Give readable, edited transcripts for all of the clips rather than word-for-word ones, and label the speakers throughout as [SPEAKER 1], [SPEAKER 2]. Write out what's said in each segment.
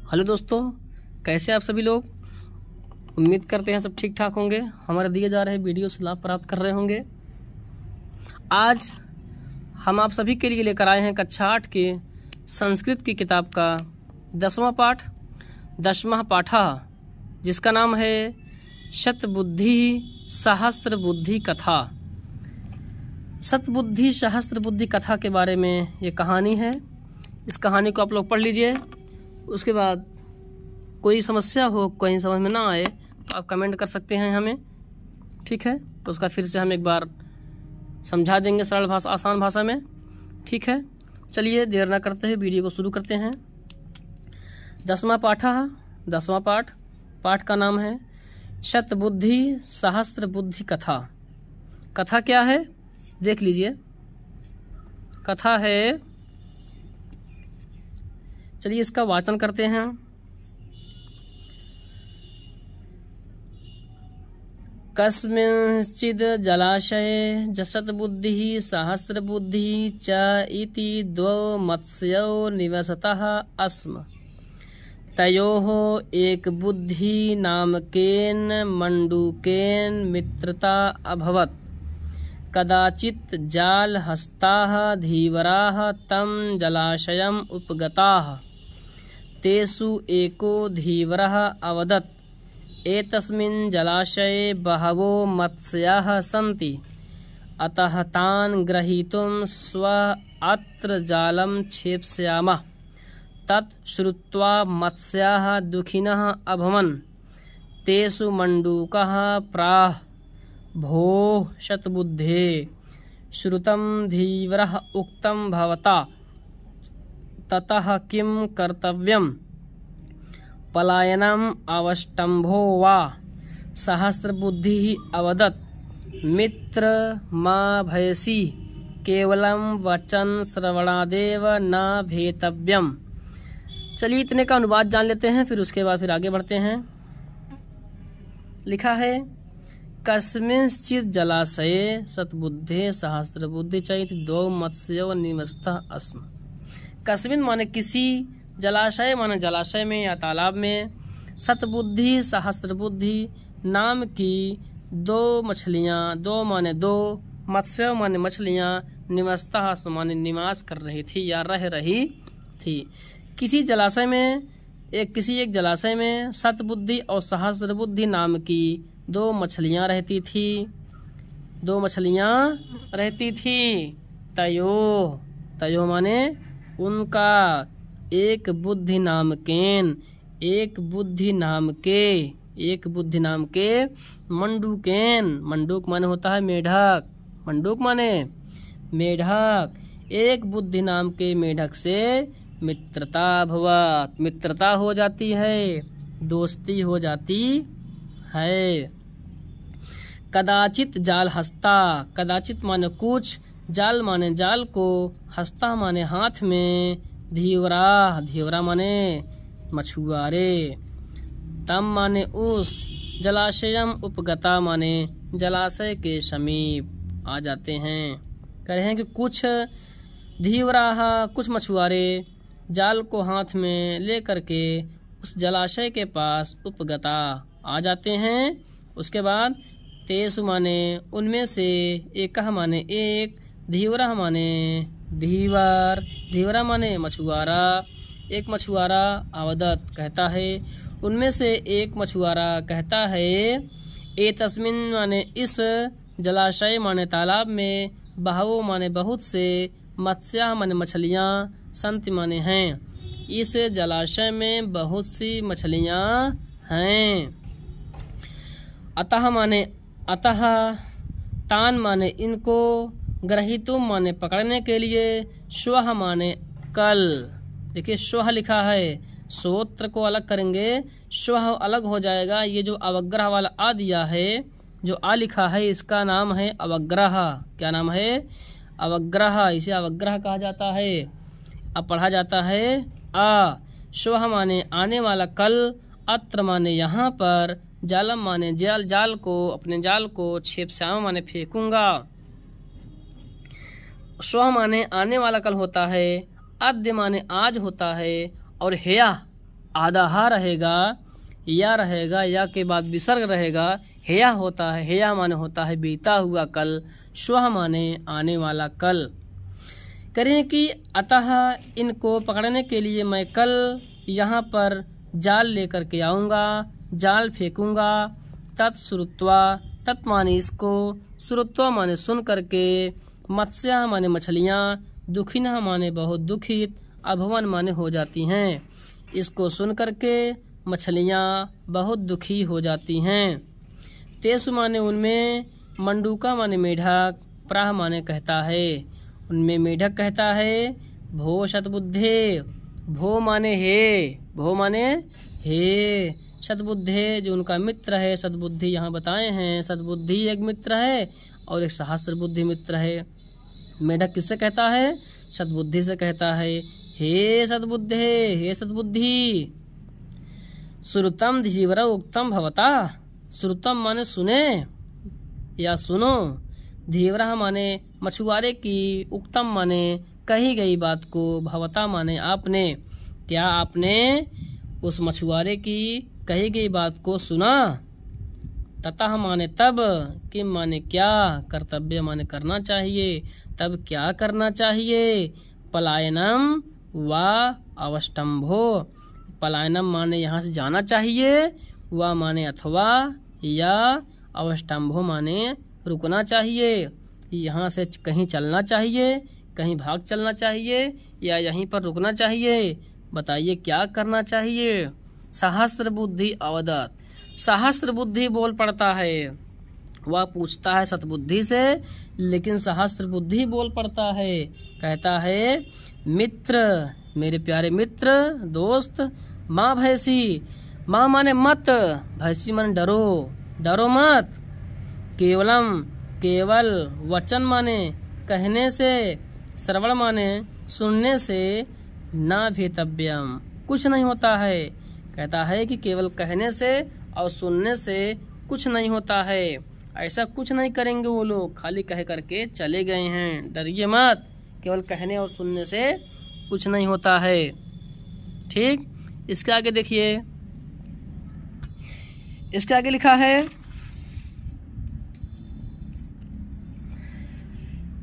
[SPEAKER 1] Hello दोस्तों, कैसे आप सभी लोग। उम्मीद करते हैं सब ठीक ठाक होंगे, हमारे दिए जा रहे वीडियो से लाभ प्राप्त कर रहे होंगे। आज हम आप सभी के लिए लेकर आए हैं कक्षा 8 के संस्कृत की किताब का 10वां पाठ, 10वां पाठा, जिसका नाम है शतबुद्धि सहस्त्र बुद्धि कथा। शतबुद्धि सहस्त्र बुद्धि कथा के बारे में ये कहानी है। इस कहानी को आप लोग पढ़ लीजिए। उसके बाद कोई समस्या हो, कहीं समझ में ना आए तो आप कमेंट कर सकते हैं हमें, ठीक है। तो उसका फिर से हम एक बार समझा देंगे सरल भाषा, आसान भाषा में, ठीक है। चलिए देर ना करते हुए वीडियो को शुरू करते हैं। 10वां पाठा, 10वां पाठ का नाम है शतबुद्धि सहस्त्र बुद्धि कथा। कथा क्या है देख लीजिए। कथा है, चलिए इसका वाचन करते हैं। कस्मिंश्चिद् जलाशये शतबुद्धिः सहस्रबुद्धिः च इति द्वौ मत्स्यौ निवसतः अस्म। तयोः एकबुद्धि नामकेन मण्डूकेन मित्रता अभवत्। कदाचित् जालहस्ताः धीवराः तं जलाशयम् उपगताः। तेषु एको धीवरः अवदत्, एतस्मिन् जलाशये बहवो मत्स्याः सन्ति, अतः तान् ग्रहीतुं अत्र जालं क्षेप्स्यामः। तत् श्रुत्वा मत्स्याः दुःखिनः अभवन्। तेषु मण्डूकः प्राह, भोः शतबुद्धे, श्रुतं धीवरः उक्तं भवता, ततः किं कर्तव्यम्? पलायनम् अवष्टम्भो वा? सहस्रबुद्धिः अवदत्, मित्र मा भयसि, केवलं वचन श्रवणादेव न भेतव्यम्। चलिए इतने का अनुवाद जान लेते हैं, फिर उसके बाद फिर आगे बढ़ते हैं। लिखा है कस्मिंश्चित् जलाशये शतबुद्धे सहस्रबुद्धि चैति द्वौ मत्स्यौ निवसतः अस्म। कस्मिन माने किसी, जलाशय माने जलाशय में या तालाब में, शतबुद्धि सहस्रबुद्धि नाम की दो मछलियाँ, दो माने दो, मत्स्य माने मछलियाँ, निवसतः माने निवास कर रही थी या रह रही थी। किसी जलाशय में, किसी एक जलाशय में शतबुद्धि और सहस्रबुद्धि नाम की दो मछलियाँ रहती थी, दो मछलियाँ रहती थी। तयो माने उनका, एक बुद्धि नाम केन, एक बुद्धि नाम के मंडूकेन, मंडूक माने होता है मेढक, मंडूक माने मेढक, एक बुद्धि नाम के मेढक से मित्रता भवत, मित्रता हो जाती है, दोस्ती हो जाती है। कदाचित जाल हस्ता, कदाचित माने कुछ, जाल माने जाल को, हस्ता माने हाथ में, धीवरा माने मछुआरे, तम माने उस, जलाशयम उपगता माने जलाशय के समीप आ जाते हैं। कह रहे हैं कि कुछ धीवरा, कुछ मछुआरे जाल को हाथ में लेकर के उस जलाशय के पास उपगता आ जाते हैं। उसके बाद तेसु माने उनमें से, एक माने एक, धीवरा माने धीवर, धीवरा माने मछुआरा, एक मछुआरा, अवदत कहता है, उनमें से एक मछुआरा कहता है, ए तस्मिन माने इस, जलाशय माने तालाब में, बहवो माने बहुत से, मत्स्या माने मछलियाँ, संत माने हैं, इस जलाशय में बहुत सी मछलियाँ हैं। अतः माने अतः, तान माने इनको, ग्रहीतुम माने पकड़ने के लिए, श्वः माने कल। देखिए श्वः लिखा है, सूत्र को अलग करेंगे, श्वः अलग हो जाएगा। ये जो अवग्रह वाला आ दिया है, जो आ लिखा है, इसका नाम है अवग्रह। क्या नाम है? अवग्रह। इसे अवग्रह कहा जाता है। अब पढ़ा जाता है आ, श्वः माने आने वाला कल, अत्र माने यहाँ पर, जालम माने जाल, जाल को, अपने जाल को, क्षेप्स्याम माने फेंकूंगा। श्वः माने आने वाला कल होता है, अद्य माने आज होता है, और हेया आधा रहेगा, या रहेगा, या के बाद विसर्ग रहेगा। हेया होता है, हेया माने होता है बीता हुआ कल, श्वः माने आने वाला कल। करें कि अतः इनको पकड़ने के लिए मैं कल यहाँ पर जाल लेकर के आऊँगा, जाल फेंकूंगा। तत्श्रुत्वा, तत् माने इसको, श्रुत्वा माने सुन करके, मत्स्या माने मछलियाँ, दुखिनः माने बहुत दुखित, अभवन माने हो जाती हैं। इसको सुन करके मछलियाँ बहुत दुखी हो जाती हैं। तेसु माने उनमें, मंडूका माने मेढक, प्राह माने कहता है, उनमें मेढक कहता है। भो शतबुद्धे, भो माने हे, भो माने हे, शतबुद्धे जो उनका मित्र है, सद्बुद्धि यहाँ बताए हैं। सद्बुद्धि एक मित्र है और एक सहस्र बुद्धि मित्र है। मेढक किससे कहता है? सद्बुद्धि से कहता है। हे सद्बुद्धे, हे सद्बुद्धि। श्रुतम धीवर उक्तम भवता, श्रुतम माने सुने या सुनो, धीवरा माने मछुआरे की, उक्तम माने कही गई बात को, भवता माने आपने, क्या आपने उस मछुआरे की कही गई बात को सुना। ततः माने तब, किम माने क्या, कर्तव्य माने करना चाहिए, तब क्या करना चाहिए। पलायनम व अवष्टम्भो, पलायनम माने यहाँ से जाना चाहिए, व माने अथवा, या अवष्टम्भो माने रुकना चाहिए। यहाँ से कहीं चलना चाहिए, कहीं भाग चलना चाहिए, या यहीं पर रुकना चाहिए। बताइए क्या करना चाहिए। सहस्र बुद्धि अवदत, सहस्र बुद्धि बोल पड़ता है। वह पूछता है सतबुद्धि से, लेकिन सहस्र बुद्धि बोल पड़ता है। कहता है मित्र, मेरे प्यारे मित्र, दोस्त, माँ भैंसी, माँ माने मत, भैंसी माने डरो, डरो मत। केवलम, केवल, वचन माने कहने से, श्रवण माने सुनने से, ना भेतव्यम कुछ नहीं होता है। कहता है कि केवल कहने से और सुनने से कुछ नहीं होता है। ऐसा कुछ नहीं करेंगे वो लोग, खाली कह करके चले गए हैं। डरिए मत, केवल कहने और सुनने से कुछ नहीं होता है। ठीक, इसके आगे देखिए, इसके आगे लिखा है,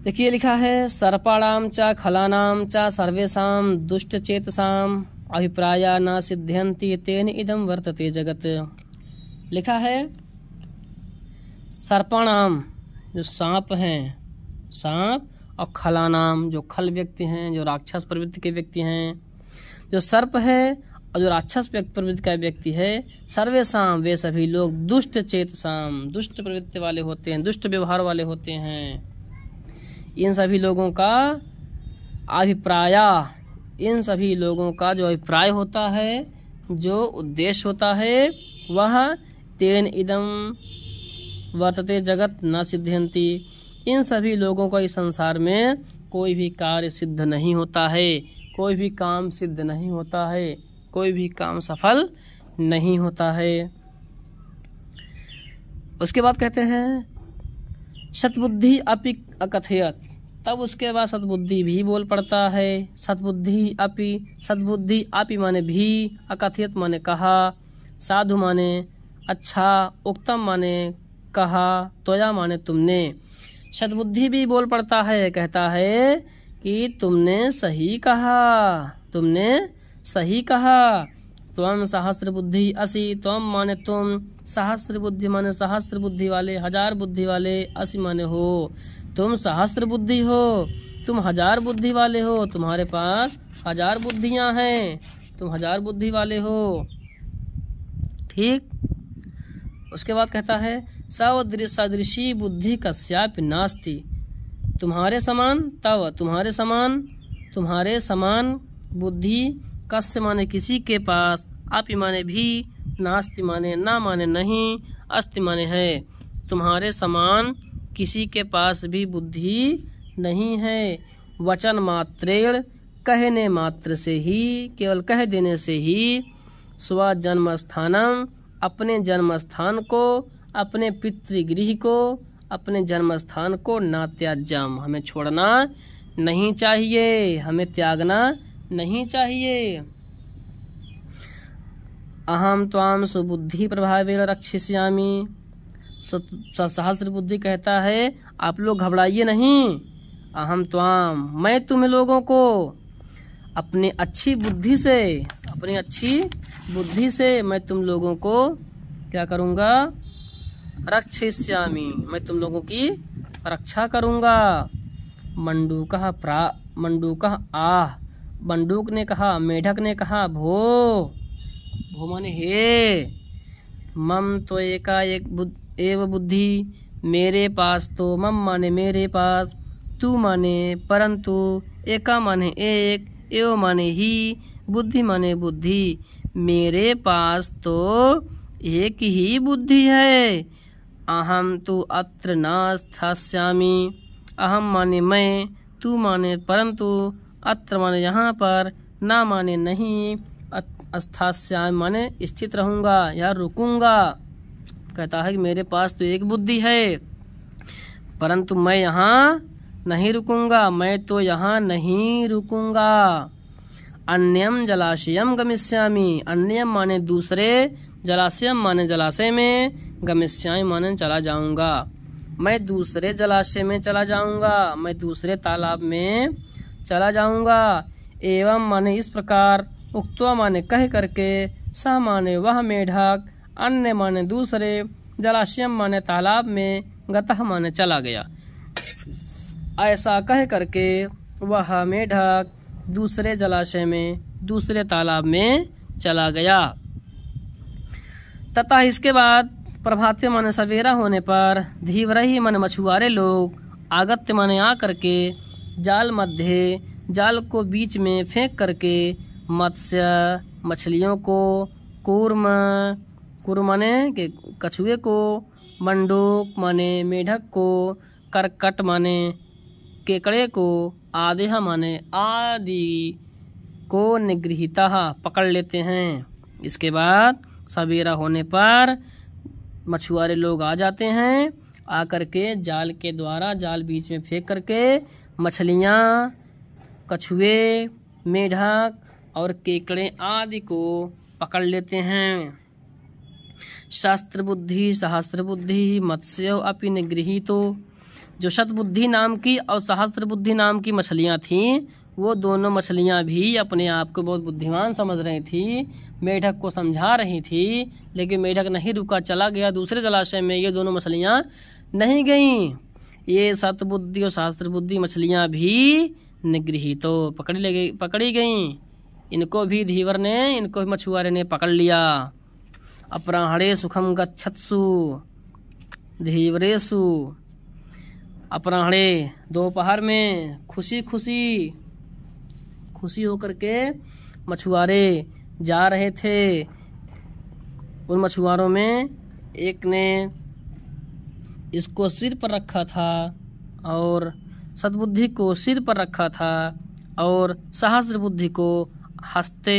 [SPEAKER 1] देखिए लिखा है सर्पाणाम च खलानाम च सर्वेषां दुष्ट चेतसाम अभिप्राया न सिद्ध्यन्ति तेन इदम वर्तते जगत। लिखा है सर्पाणाम जो सांप हैं, सांप, और खलानाम जो खल व्यक्ति हैं, जो राक्षस प्रवृत्ति के व्यक्ति हैं। जो सर्प है और जो राक्षस प्रवृत्ति का व्यक्ति है, सर्वेषाम वे सभी लोग, दुष्ट चेतसाम दुष्ट प्रवृत्ति वाले होते हैं, दुष्ट व्यवहार वाले होते हैं। इन सभी लोगों का अभिप्राया, इन सभी लोगों का जो अभिप्राय होता है, जो उद्देश्य होता है, वह तेन इदम वर्तते जगत न सिद्ध्यन्ति, इन सभी लोगों का इस संसार में कोई भी कार्य सिद्ध नहीं होता है, कोई भी काम सिद्ध नहीं होता है, कोई भी काम सफल नहीं होता है। उसके बाद कहते हैं सतबुद्धि अपि अकथयत, तब उसके बाद सतबुद्धि भी बोल पड़ता है। सतबुद्धि अपि, सतबुद्धि अपि माने भी, अकथयत माने कहा, साधु माने अच्छा, उक्तम माने कहा, त्वया माने तुमने। सतबुद्धि भी बोल पड़ता है, कहता है कि तुमने सही कहा, तुमने सही कहा। त्वम सहस्र बुद्धि असि, त्वम माने तुम, सहस्र बुद्धि माने सहस्र बुद्धि वाले, हजार बुद्धि वाले, असि माने हो, तुम सहस्र बुद्धि हो, तुम हजार बुद्धि वाले हो, तुम्हारे पास हजार बुद्धियां हैं, तुम हजार बुद्धि वाले हो। ठीक, उसके बाद कहता है सदृशी बुद्धि कस्यापि नास्ति, तुम्हारे समान, तव तुम्हारे समान, तुम्हारे समान बुद्धि, कस्य माने किसी के पास, अपि माने भी, नास्ति माने ना माने नहीं, अस्ति माने है, तुम्हारे समान किसी के पास भी बुद्धि नहीं है। वचन मात्रेण, कहने मात्र से ही, केवल कह देने से ही, स्व जन्म स्थानम, अपने जन्म स्थान को, अपने पितृगृह को, अपने जन्म स्थान को, न त्याज्यम हमें छोड़ना नहीं चाहिए, हमें त्यागना नहीं चाहिए। अहम त्वाम सुबुद्धि प्रभावेन रक्षिष्यामि। सहस्त्र बुद्धि कहता है आप लोग घबराइए नहीं। अहम त्वाम, मैं तुम लोगों को अपनी अच्छी बुद्धि से मैं तुम लोगों को क्या करूँगा, रक्षिष्यामि, मैं तुम लोगों की रक्षा करूँगा। मंडूकः आह, मंडूक ने कहा, मेढक ने कहा भो माने हे। मम तो एव बुद्धि, मेरे पास तो, मम माने मेरे पास, तू माने परंतु, एका माने एक, एव माने ही, बुद्धि माने बुद्धि, मेरे पास तो एक ही बुद्धि है। अहम तु अत्र न स्थास्यामि, अहम माने मैं, तू माने परंतु, अत्र माने यहाँ पर, न माने नहीं, स्थास्यामि माने स्थित रहूंगा या रुकूंगा। कहता है कि मेरे पास तो एक बुद्धि है परंतु मैं यहाँ नहीं रुकूंगा, मैं तो यहाँ नहीं रुकूंगा। अन्यम जलाशयम गमिष्यामि, अन्यम माने दूसरे, जलाशयम माने जलाशय में, गमिष्यामि माने चला जाऊंगा, मैं दूसरे जलाशय में चला जाऊंगा, मैं दूसरे तालाब में चला जाऊंगा। एवं माने इस प्रकार, उक्त्वा माने कह करके, सह माने वह मेढक, अन्य माने दूसरे, जलाशयम माने तालाब में, गतः माने चला गया। ऐसा कह करके वह मेढक दूसरे जलाशय में, दूसरे तालाब में चला गया। तथा इसके बाद प्रभाते माने सवेरा होने पर, धीवरही माने मछुआरे लोग, आगत्य माने आ करके, जाल मध्य, जाल को बीच में फेंक करके, मत्स्य मछलियों को, कूर्म माने के कछुए को, मंडूक माने मेढक को, करकट माने केकड़े को, आदेह माने आदि को, निगृहीता पकड़ लेते हैं। इसके बाद सवेरा होने पर मछुआरे लोग आ जाते हैं, आकर के जाल के द्वारा, जाल बीच में फेंक करके मछलियाँ, कछुए, मेढक और केकड़े आदि को पकड़ लेते हैं। शास्त्र बुद्धि सहस्त्र बुद्धि मत्स्य अपि निगृहीतो, जो शतबुद्धि नाम की और सहस्त्र बुद्धि नाम की मछलियाँ थीं, वो दोनों मछलियाँ भी अपने आप को बहुत बुद्धिमान समझ रही थी, मेढक को समझा रही थी, लेकिन मेढक नहीं रुका, चला गया दूसरे जलाशय में। ये दोनों मछलियाँ नहीं गईं। ये सतबुद्धि और सहस्त्र बुद्धि मछलियाँ भी निगृहीतो पकड़ी गईं। इनको भी धीवर ने, इनको भी मछुआरे ने पकड़ लिया। अपराह्णे सुखम गच्छत्सु धीवरेषु, अपराह्णे दोपहर में खुशी होकर के मछुआरे जा रहे थे। उन मछुआरों में एक ने इसको सिर पर रखा था और सद्बुद्धि को सिर पर रखा था और सहस्त्र बुद्धि को हस्ते,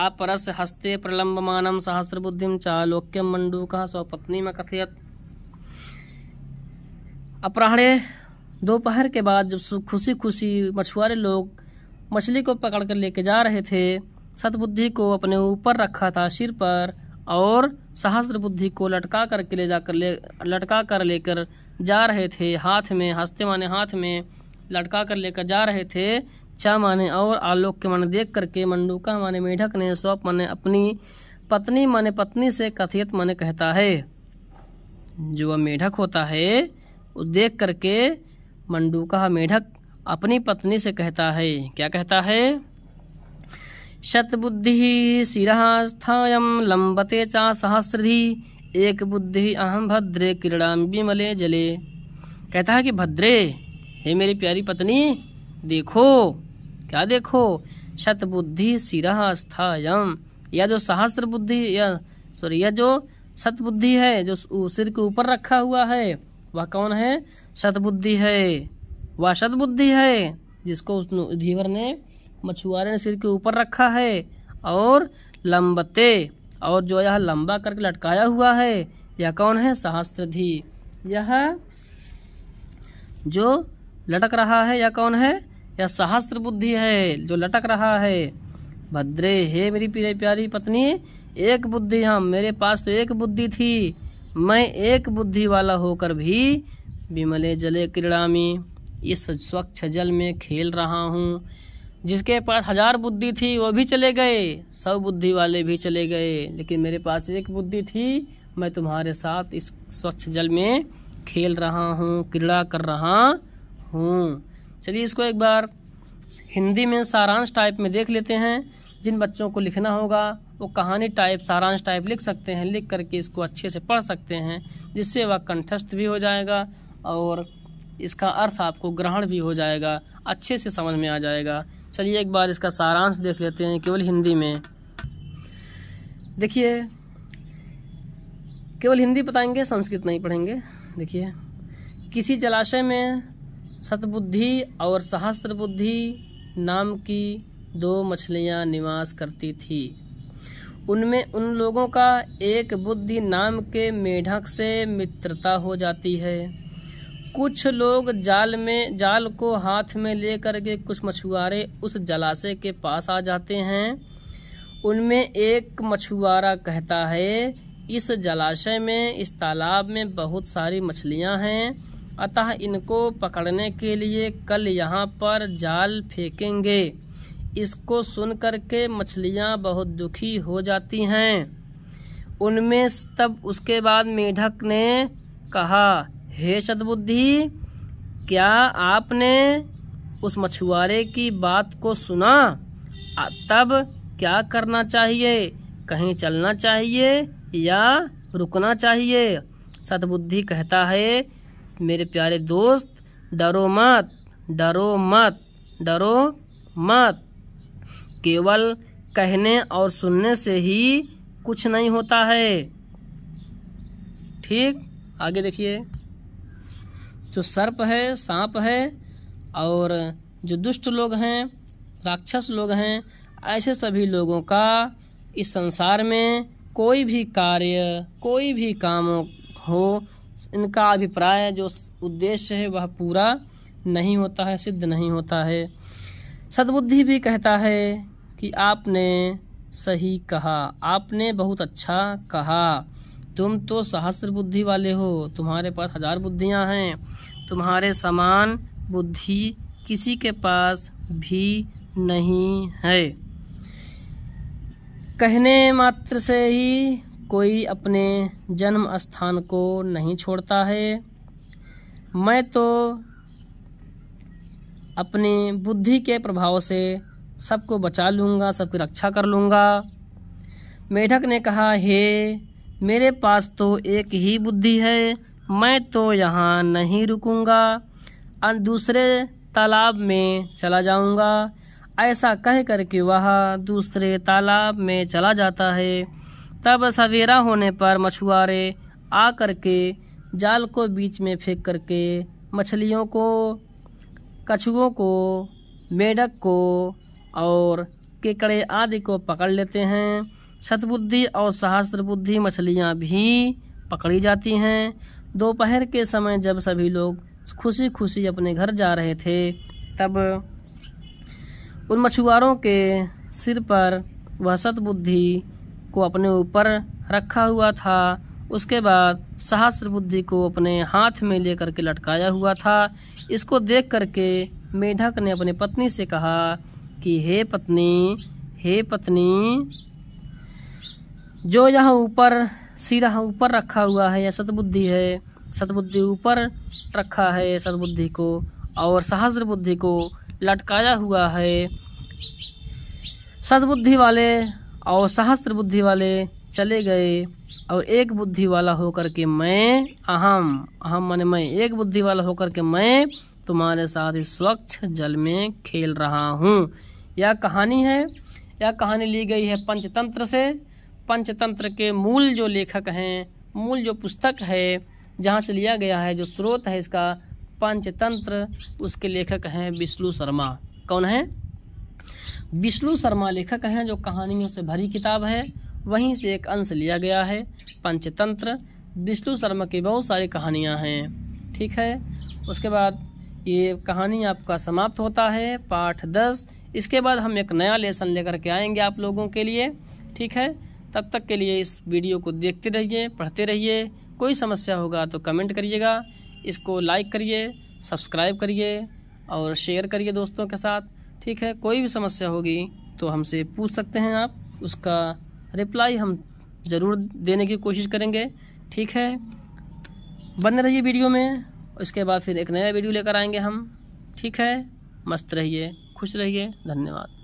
[SPEAKER 1] अपरस हस्ते प्रलम्बमानं सहस्त्र बुद्धिं चालोक्यं मंडूकः स्वपत्नीम् अकथयत्। अपराह्णे दोपहर के बाद जब खुशी मछुआरे लोग मछली को पकड़ कर लेके जा रहे थे, सद्बुद्धि को अपने ऊपर रखा था सिर पर और सहस्त्र बुद्धि को लटका कर लेकर जा रहे थे हाथ में, हस्ते माने हाथ में लटका कर लेकर जा रहे थे। चा माने और, आलोक्य माने देख करके, मंडूका माने मेढक ने, स्वप माने अपनी, पत्नी माने पत्नी से, कथियत माने कहता है। जो वह मेढक होता है वो देख करके मंडूका मेढक अपनी पत्नी से कहता है, क्या कहता है? शतबुद्धि शिरःस्थायं लंबते चा सहस्रधि, एक बुद्धि अहम भद्रे क्रीड़ामि विमले जले। कहता है कि भद्रे, हे मेरी प्यारी पत्नी, देखो, क्या देखो? शतबुद्धि शिरःस्थायं, यह जो सहस्त्र बुद्धि, यह जो सतबुद्धि है, जो सिर के ऊपर रखा हुआ है, वह कौन है? सतबुद्धि है। वह सतबुद्धि है जिसको उस धीवर ने, मछुआरे ने सिर के ऊपर रखा है। और लंबते, और जो यह लंबा करके लटकाया हुआ है, यह कौन है? सहस्त्रधि। यह जो लटक रहा है, यह कौन है? यह सहस्त्र बुद्धि है जो लटक रहा है। भद्रे, हे मेरी प्यारी पत्नी, एक बुद्धि हम, मेरे पास तो एक बुद्धि थी, मैं एक बुद्धि वाला होकर भी विमले जले क्रीड़ामि, इस स्वच्छ जल में खेल रहा हूँ। जिसके पास 1000 बुद्धि थी वो भी चले गए, 100 बुद्धि वाले भी चले गए, लेकिन मेरे पास एक बुद्धि थी, मैं तुम्हारे साथ इस स्वच्छ जल में खेल रहा हूँ, क्रीड़ा कर रहा हूँ। चलिए इसको एक बार हिंदी में सारांश टाइप में देख लेते हैं। जिन बच्चों को लिखना होगा वो कहानी टाइप, सारांश टाइप लिख सकते हैं, लिख करके इसको अच्छे से पढ़ सकते हैं, जिससे वह कंठस्थ भी हो जाएगा और इसका अर्थ आपको ग्रहण भी हो जाएगा, अच्छे से समझ में आ जाएगा। चलिए एक बार इसका सारांश देख लेते हैं केवल हिंदी में। देखिए, केवल हिंदी बताएंगे, संस्कृत नहीं पढ़ेंगे। देखिए, किसी जलाशय में सतबुद्धि और सहस्त्र बुद्धि नाम की 2 मछलियां निवास करती थी। उनमें उन लोगों का एक बुद्धि नाम के मेढक से मित्रता हो जाती है। कुछ लोग जाल को हाथ में लेकर के कुछ मछुआरे उस जलाशय के पास आ जाते हैं। उनमें एक मछुआरा कहता है, इस जलाशय में, इस तालाब में बहुत सारी मछलियां हैं, अतः इनको पकड़ने के लिए कल यहाँ पर जाल फेंकेंगे। इसको सुन करके मछलियां बहुत दुखी हो जाती हैं। उनमें तब उसके बाद मेढक ने कहा, हे सद्बुद्धि, क्या आपने उस मछुआरे की बात को सुना? तब क्या करना चाहिए? कहीं चलना चाहिए या रुकना चाहिए? सद्बुद्धि कहता है, मेरे प्यारे दोस्त, डरो मत, डरो मत, डरो मत। केवल कहने और सुनने से ही कुछ नहीं होता है। ठीक, आगे देखिए। जो सर्प है, सांप है और जो दुष्ट लोग हैं, राक्षस लोग हैं, ऐसे सभी लोगों का इस संसार में कोई भी कार्य, कोई भी काम हो, इनका अभिप्राय, जो उद्देश्य है वह पूरा नहीं होता है, सिद्ध नहीं होता है। सद्बुद्धि भी कहता है कि आपने सही कहा, आपने बहुत अच्छा कहा, तुम तो सहस्त्र बुद्धि वाले हो, तुम्हारे पास 1000 बुद्धियां हैं, तुम्हारे समान बुद्धि किसी के पास भी नहीं है। कहने मात्र से ही कोई अपने जन्म स्थान को नहीं छोड़ता है। मैं तो अपनी बुद्धि के प्रभाव से सबको बचा लूँगा, सबकी रक्षा कर लूँगा। मेढक ने कहा, हे, मेरे पास तो एक ही बुद्धि है, मैं तो यहाँ नहीं रुकूँगा, दूसरे तालाब में चला जाऊँगा। ऐसा कह करके वह दूसरे तालाब में चला जाता है। तब सवेरा होने पर मछुआरे आ करके जाल को बीच में फेंक करके मछलियों को, कछुओं को, मेढक को और केकड़े आदि को पकड़ लेते हैं। सद्बुद्धि और सहस्त्र बुद्धि मछलियां भी पकड़ी जाती हैं। दोपहर के समय जब सभी लोग खुशी खुशी अपने घर जा रहे थे, तब उन मछुआरों के सिर पर वह सद्बुद्धि को अपने ऊपर रखा हुआ था। उसके बाद सहस्त्र बुद्धि को अपने हाथ में लेकर के लटकाया हुआ था। इसको देख करके मेढक ने अपनी पत्नी से कहा कि हे पत्नी, हे पत्नी, जो यहाँ ऊपर सिरा ऊपर रखा हुआ है यह सद्बुद्धि है, सद्बुद्धि ऊपर रखा है सद्बुद्धि को, और सहस्त्र बुद्धि को लटकाया हुआ है। सद्बुद्धि वाले और सहस्त्र बुद्धि वाले चले गए और एक बुद्धि वाला होकर के मैं, अहम माने मैं, एक बुद्धि वाला होकर के मैं तुम्हारे साथ इस स्वच्छ जल में खेल रहा हूँ। यह कहानी है, यह कहानी ली गई है पंचतंत्र से। पंचतंत्र के मूल जो लेखक हैं, मूल जो पुस्तक है जहाँ से लिया गया है, जो स्रोत है इसका पंचतंत्र, उसके लेखक हैं विष्णु शर्मा। कौन है? विष्णु शर्मा लेखक हैं, जो कहानियों से भरी किताब है, वहीं से एक अंश लिया गया है पंचतंत्र। विष्णु शर्मा की बहुत सारी कहानियाँ हैं। ठीक है, उसके बाद ये कहानी आपका समाप्त होता है। पाठ 10 इसके बाद हम एक नया लेसन लेकर के आएंगे आप लोगों के लिए। ठीक है, तब तक के लिए इस वीडियो को देखते रहिए, पढ़ते रहिए। कोई समस्या होगा तो कमेंट करिएगा, इसको लाइक करिए, सब्सक्राइब करिए और शेयर करिए दोस्तों के साथ। ठीक है, कोई भी समस्या होगी तो हमसे पूछ सकते हैं आप, उसका रिप्लाई हम ज़रूर देने की कोशिश करेंगे। ठीक है, बने रहिए वीडियो में, उसके बाद फिर एक नया वीडियो लेकर आएंगे हम। ठीक है, मस्त रहिए, खुश रहिए, धन्यवाद।